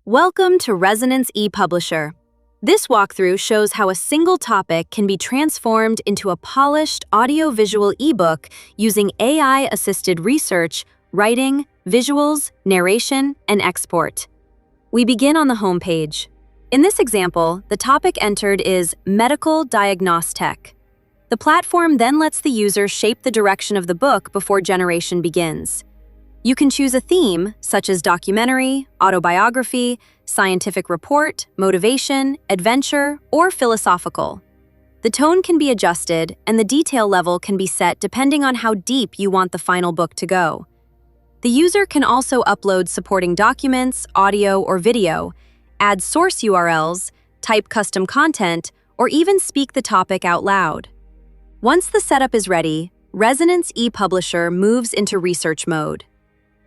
Welcome to Resonance ePublisher. This walkthrough shows how a single topic can be transformed into a polished audio-visual ebook using AI-assisted research, writing, visuals, narration, and export. We begin on the homepage. In this example, the topic entered is Medical Diagnostic. The platform then lets the user shape the direction of the book before generation begins. You can choose a theme, such as documentary, autobiography, scientific report, motivation, adventure, or philosophical. The tone can be adjusted, and the detail level can be set depending on how deep you want the final book to go. The user can also upload supporting documents, audio, or video, add source URLs, type custom content, or even speak the topic out loud. Once the setup is ready, Resonance ePublisher moves into research mode.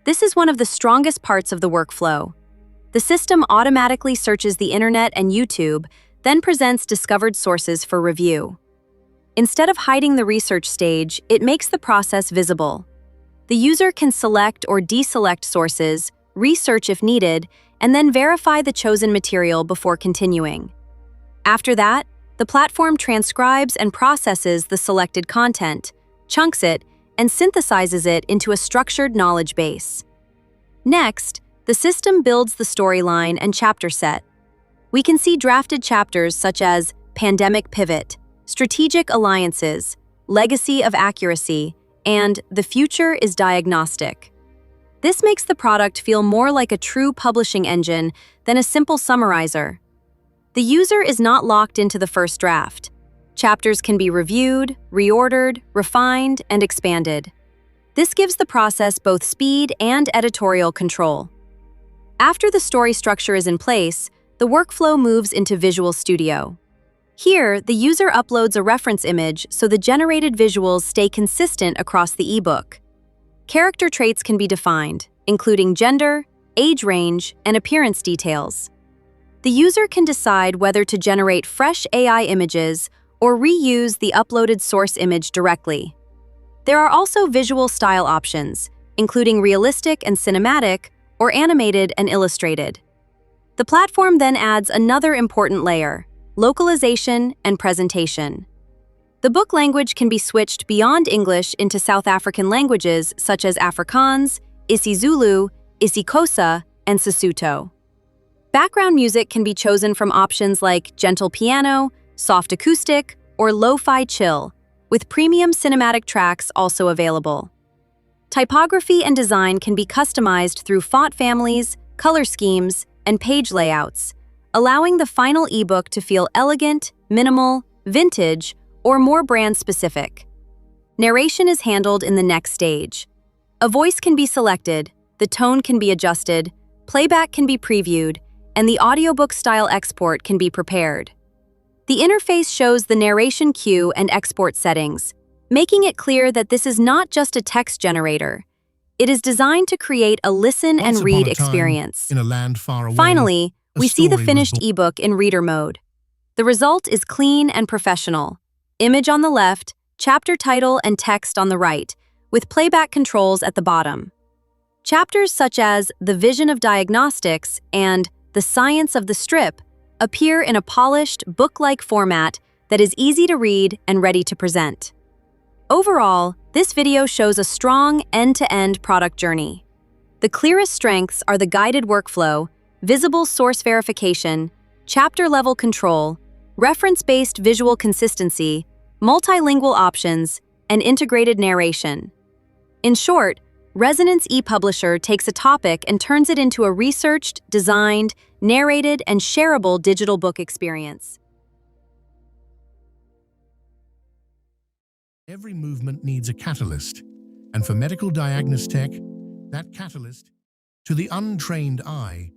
This is one of the strongest parts of the workflow. The system automatically searches the internet and YouTube, then presents discovered sources for review. Instead of hiding the research stage, it makes the process visible. The user can select or deselect sources, research if needed, and then verify the chosen material before continuing. After that, the platform transcribes and processes the selected content, chunks it, and synthesizes it into a structured knowledge base. Next, the system builds the storyline and chapter set. We can see drafted chapters such as Pandemic Pivot, Strategic Alliances, Legacy of Accuracy, and The Future is Diagnostic. This makes the product feel more like a true publishing engine than a simple summarizer. The user is not locked into the first draft. Chapters can be reviewed, reordered, refined, and expanded. This gives the process both speed and editorial control. After the story structure is in place, the workflow moves into Visual Studio. Here, the user uploads a reference image so the generated visuals stay consistent across the ebook. Character traits can be defined, including gender, age range, and appearance details. The user can decide whether to generate fresh AI images or reuse the uploaded source image directly. There are also visual style options, including realistic and cinematic, or animated and illustrated. The platform then adds another important layer: localization and presentation. The book language can be switched beyond English into South African languages such as Afrikaans, isiZulu, isiXhosa, and Sesotho. Background music can be chosen from options like gentle piano, soft acoustic, or lo-fi chill, with premium cinematic tracks also available. Typography and design can be customized through font families, color schemes, and page layouts, allowing the final ebook to feel elegant, minimal, vintage, or more brand-specific. Narration is handled in the next stage. A voice can be selected, the tone can be adjusted, playback can be previewed, and the audiobook-style export can be prepared. The interface shows the narration queue and export settings, making it clear that this is not just a text generator. It is designed to create a listen and read experience. In a land far away, Finally, we see the finished ebook in reader mode. The result is clean and professional. Image on the left, chapter title and text on the right, with playback controls at the bottom. Chapters such as The Vision of Diagnostics and The Science of the Strip appear in a polished, book-like format that is easy to read and ready to present. Overall, this video shows a strong end-to-end product journey. The clearest strengths are the guided workflow, visible source verification, chapter-level control, reference-based visual consistency, multilingual options, and integrated narration. In short, Resonance ePublisher takes a topic and turns it into a researched, designed, narrated, and shareable digital book experience. Every movement needs a catalyst, and for medical diagnostic, that catalyst, to the untrained eye,